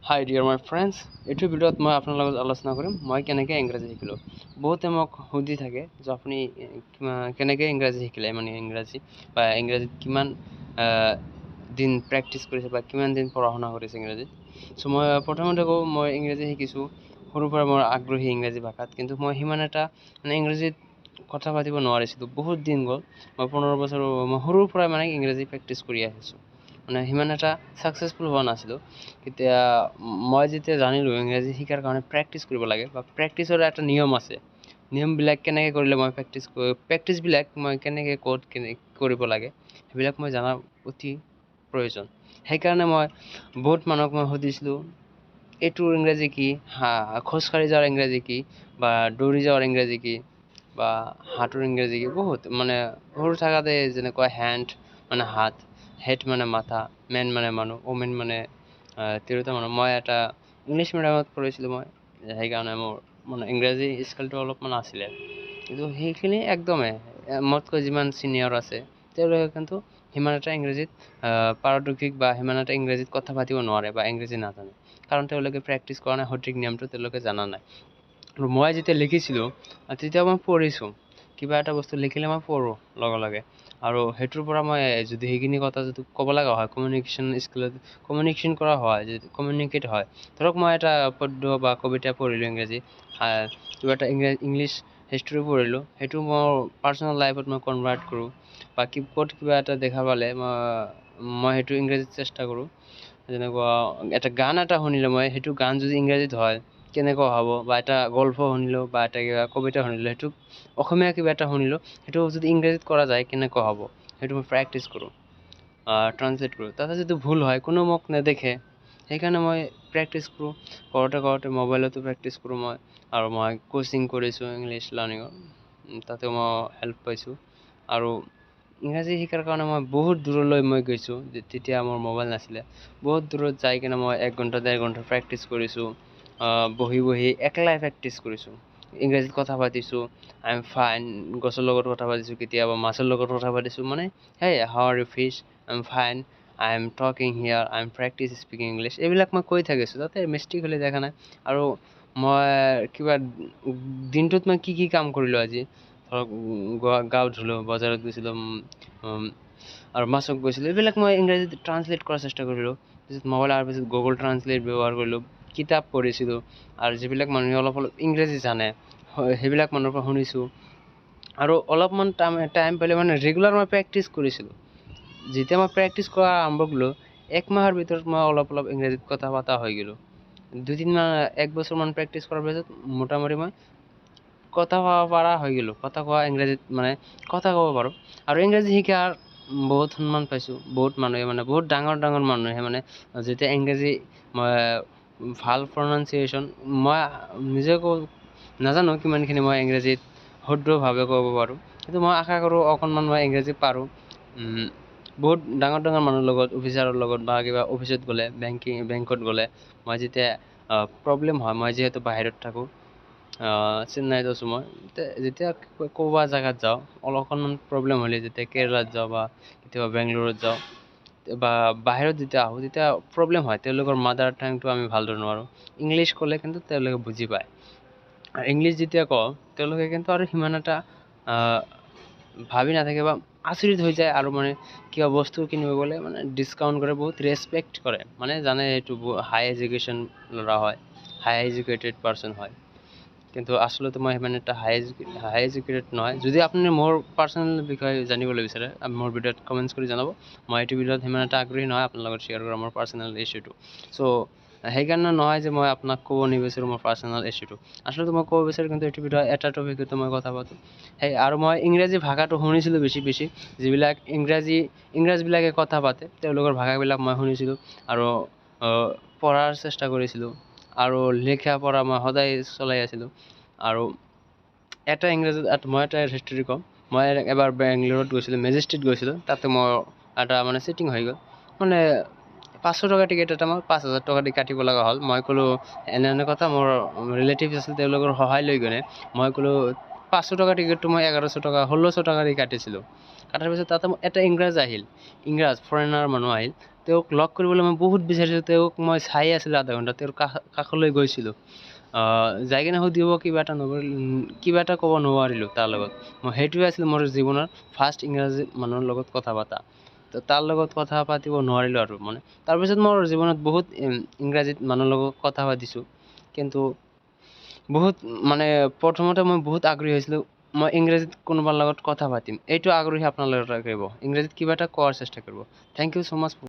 হাই dear মাই friends, এইটো ভিডিঅ'ত মই আপোনাৰ লগত আলোচনা কৰিম মই কেনেকৈ ইংৰাজী শিকিলোঁ। বহুতে মোক সুধি থাকে যে আপুনি কেনেকৈ ইংৰাজী শিকিলে, মানে ইংৰাজী বা ইংৰাজীত কিমান দিন প্ৰেক্টিছ কৰিছে বা কিমান দিন পঢ়া শুনা কৰিছে ইংৰাজীত। চ' মই প্ৰথমতে কওঁ, মই ইংৰাজী শিকিছোঁ সৰুৰ পৰা মই আগ্ৰহী ইংৰাজী ভাষাত, কিন্তু মই সিমান এটা মানে ইংৰাজীত কথা পাতিব নোৱাৰিছিলোঁ। বহুত দিন গ'ল, মই 15 বছৰ মই সৰুৰ পৰাই মানে ইংৰাজী প্ৰেক্টিছ কৰি আহিছোঁ, মানে সিমান এটা ছাকচেছফুল হোৱা নাছিলোঁ। এতিয়া মই যেতিয়া জানিলোঁ ইংৰাজী শিকাৰ কাৰণে প্ৰেক্টিছ কৰিব লাগে বা প্ৰেক্টিছৰ এটা নিয়ম আছে, নিয়মবিলাক কেনেকৈ কৰিলে মই প্ৰেক্টিছবিলাক মই কেনেকৈ ক'ত কৰিব লাগে সেইবিলাক মই জনাৰ অতি প্ৰয়োজন। সেইকাৰণে মই বহুত মানুহক মই সুধিছিলোঁ, এইটোৰ ইংৰাজী কি, খোজকাঢ়ি যোৱাৰ ইংৰাজী কি, বা দৌৰি যোৱাৰ ইংৰাজী কি, বা হাতৰ ইংৰাজী কি। বহুত মানে সৰু থাকাতে যেনেকুৱা হেণ্ড মানে হাত, হেড মানে মাথা, মেন মানে মানুহ, ওমেন মানে তিৰোতা মানুহ। মই এটা ইংলিছ মিডিয়ামত পঢ়িছিলোঁ, মই সেইকাৰণে মোৰ মানে ইংৰাজী স্কিলটো অলপমান আছিলে, কিন্তু সেইখিনি একদমেই মোতকৈ যিমান ছিনিয়ৰ আছে তেওঁলোকে কিন্তু সিমান এটা ইংৰাজীত পাৰদৰ্শিক বা সিমান এটা ইংৰাজীত কথা পাতিব নোৱাৰে বা ইংৰাজী নাজানে, কাৰণ তেওঁলোকে প্ৰেক্টিছ কৰা নাই, সঠিক নিয়মটো তেওঁলোকে জনা নাই। আৰু মই যেতিয়া লিখিছিলোঁ তেতিয়া মই পঢ়িছোঁ, কিবা এটা বস্তু লিখিলে মই পঢ়োঁ লগে লগে, আৰু সেইটোৰ পৰা মই যদি সেইখিনি কথা যদি ক'ব লগা হয়, কমিউনিকেশ্যন স্কিলত কমিউনিকেশ্যন কৰা হয়, যদি কমিউনিকেট হয়, ধৰক মই এটা পদ্য বা কবিতা পঢ়িলোঁ ইংৰাজী, কিবা এটা ইংলিছ হিষ্ট্ৰী পঢ়িলোঁ, সেইটো মোৰ পাৰ্চনেল লাইফত মই কনভাৰ্ট কৰোঁ, বা ক'ত কিবা এটা দেখা পালে মই সেইটো ইংৰাজীত চেষ্টা কৰোঁ। যেনেকুৱা এটা গান এটা শুনিলোঁ মই, সেইটো গান যদি ইংৰাজীত হয় কেনেকুৱা হ'ব, বা এটা গল্প শুনিলোঁ বা এটা কিবা কবিতা শুনিলোঁ, সেইটো অসমীয়া কিবা এটা শুনিলোঁ, সেইটো যদি ইংৰাজীত কৰা যায় কেনেকুৱা হ'ব, সেইটো মই প্ৰেক্টিছ কৰোঁ, ট্ৰান্সলেট কৰোঁ। তাতে যদি ভুল হয় কোনো মোক নেদেখে, সেইকাৰণে মই প্ৰেক্টিছ কৰোঁ। কৰোঁতে মোবাইলতো প্ৰেক্টিছ কৰোঁ মই, আৰু মই কোচিং কৰিছোঁ ইংলিছ লাৰ্ণিঙৰ, তাতেও মই হেল্প পাইছোঁ। আৰু ইংৰাজী শিকাৰ কাৰণে মই বহুত দূৰলৈ মই গৈছোঁ, তেতিয়া মোৰ মোবাইল নাছিলে। বহুত দূৰত যাই কিনে মই 1 ঘণ্টা 1.5 ঘণ্টা প্ৰেক্টিছ কৰিছোঁ, বহি একলাই প্ৰেক্টিছ কৰিছোঁ, ইংৰাজীত কথা পাতিছোঁ। আই এম ফাইন, গছৰ লগত কথা পাতিছোঁ, কেতিয়াবা মাছৰ লগত কথা পাতিছোঁ, মানে হেই হাউ আৰ ইউ ফিছ, I am fine, I am talking here, I am practice speaking English, এইবিলাক মই কৈ থাকিছোঁ, তাতে মিষ্টেক হ'লে দেখা নাই। আৰু মই কিবা দিনটোত মই কি কাম কৰিলোঁ আজি, ধৰক গাঁৱত ধুলোঁ, বজাৰত গৈছিলোঁ, আৰু মাছক গৈছিলোঁ, এইবিলাক মই ইংৰাজীত ট্ৰান্সলেট কৰাৰ চেষ্টা কৰিলোঁ। তাৰপিছত মোবাইল অহাৰ পিছত গুগল ট্ৰান্সলেট ব্যৱহাৰ কৰিলোঁ, কিতাপ পঢ়িছিলোঁ, আৰু যিবিলাক মানুহে অলপ ইংৰাজী জানে সেইবিলাক মানুহৰ পৰা শুনিছোঁ, আৰু অলপমান টাইম পালে মানে ৰেগুলাৰ মই প্ৰেক্টিছ কৰিছিলোঁ। যেতিয়া মই প্ৰেক্টিছ কৰা আৰম্ভ কৰিলোঁ, 1 মাহৰ ভিতৰত মই অলপ ইংৰাজীত কথা পতা হৈ গ'লোঁ। 2-3 মাহ 1 বছৰমান প্ৰেক্টিছ কৰাৰ পিছত মোটামুটি মই কথা ক'ব পৰা হৈ গ'লোঁ, ইংৰাজীত মানে কথা ক'ব পাৰোঁ। আৰু ইংৰাজী শিকাৰ বহুত সন্মান পাইছোঁ, বহুত মানুহে মানে বহুত ডাঙৰ মানুহে মানে যেতিয়া ইংৰাজী মই ভাল প্ৰনাউন্সিয়েশ্যন, মই নিজে নাজানো কিমানখিনি মই ইংৰাজীত শুদ্ধভাৱে ক'ব পাৰোঁ, কিন্তু মই আশা কৰোঁ অকণমান মই ইংৰাজী পাৰোঁ। বহুত ডাঙৰ মানুহৰ লগত, অফিচাৰৰ লগত, বা কিবা অফিচত গ'লে, বেংকত গ'লে, মই যেতিয়া প্ৰব্লেম হয়, মই যিহেতু বাহিৰত থাকোঁ, চেন্নাইত আছোঁ মই, যেতিয়া ক'ৰবাত জেগাত যাওঁ, অকণমান প্ৰব্লেম হ'লে, যেতিয়া কেৰেলাত যাওঁ বা কেতিয়াবা বেংগলোৰত যাওঁ বা বাহিৰত যেতিয়া আহোঁ, তেতিয়া প্ৰব্লেম হয়, তেওঁলোকৰ মাডাৰ টাংটো আমি ভালদৰে নোৱাৰোঁ। ইংলিছ ক'লে কিন্তু তেওঁলোকে বুজি পায়, আৰু ইংলিছ যেতিয়া কওঁ তেওঁলোকে কিন্তু আৰু সিমান এটা ভাবি নাথাকে বা আচৰিত হৈ যায়, আৰু মানে কিবা বস্তু কিনিব গ'লে মানে ডিছকাউণ্ট কৰে, বহুত ৰেচপেক্ট কৰে, মানে জানে এইটো হাই এডুকেশ্যন ল'ৰা হয়, হাই এডুকেটেড পাৰ্চন হয়। কিন্তু আচলতে মই সিমান এটা হাই এডুকেটেড নহয়। যদি আপুনি মোৰ পাৰ্চনেল বিষয়ে জানিবলৈ বিচাৰে, মোৰ ভিডিঅ'ত কমেণ্টছ কৰি জনাব। মই এইটো ভিডিঅ'ত সিমান এটা আগ্ৰহী নহয় আপোনাৰ লগত শ্বেয়াৰ কৰা মোৰ পাৰ্চনেল ইছ্যুটো। চ' সেইকাৰণে নহয় যে মই আপোনাক ক'ব নিবিচাৰোঁ মোৰ পাৰ্চনেল ইছ্যুটো, আচলতে মই ক'ব বিচাৰোঁ কিন্তু এইটো ভিডিঅ' এটা টপিকতে মই কথা পাতোঁ। আৰু মই ইংৰাজী ভাষাটো শুনিছিলোঁ বেছি, যিবিলাক ইংৰাজবিলাকে কথা পাতে তেওঁলোকৰ ভাষাবিলাক মই শুনিছিলোঁ, আৰু পঢ়াৰ চেষ্টা কৰিছিলোঁ, আৰু লিখা পঢ়া মই সদায় চলাই আছিলোঁ। আৰু এটা ইংৰাজীত মই এটা হিষ্ট্ৰী কওঁ, মই এবাৰ বেংগলোৰত গৈছিলোঁ, মেজেষ্টিক গৈছিলোঁ, তাতে মই এটা মানে চিটিং হৈ গ'ল, মানে 500 টকা টিকেট এটা মই 5,000 টকা দি কাটিব লগা হ'ল। মই ক'লোঁ এনে কথা, মোৰ ৰিলেটিভছ আছিল, তেওঁলোকৰ সহায় লৈ কিনে মই ক'লোঁ 500 টকা টিকেটটো মই 1100 টকা 1600 টকা দি কাটিছিলোঁ। কাটাৰ পিছত তাতে এটা ইংৰাজ ফৰেনাৰ মানুহ আহিল, তেওঁক লগ কৰিবলৈ মই বহুত বিচাৰিছোঁ, তেওঁক মই চাই আছিলোঁ আধা ঘণ্টা, তেওঁৰ কাষলৈ গৈছিলোঁ, যাই কিনে সুধিব কিবা এটা ক'ব নোৱাৰিলোঁ তাৰ লগত। সেইটোৱে আছিল মোৰ জীৱনৰ ফাৰ্ষ্ট ইংৰাজী মানুহৰ লগত কথা পতা। তো তাৰ লগত কথা পাতিব নোৱাৰিলোঁ আৰু তাৰপিছত মোৰ জীৱনত বহুত ইংৰাজীত মানুহৰ লগত কথা পাতিছোঁ, কিন্তু বহুত প্ৰথমতে মই বহুত আগ্ৰহী হৈছিলোঁ, মই ইংৰাজীত কোনোবাৰ লগত কথা পাতিম, এইটো আগ্ৰহী আপোনালোকে ৰাখিব, ইংৰাজীত কিবা এটা কোৱাৰ চেষ্টা কৰিব। Thank you so' much.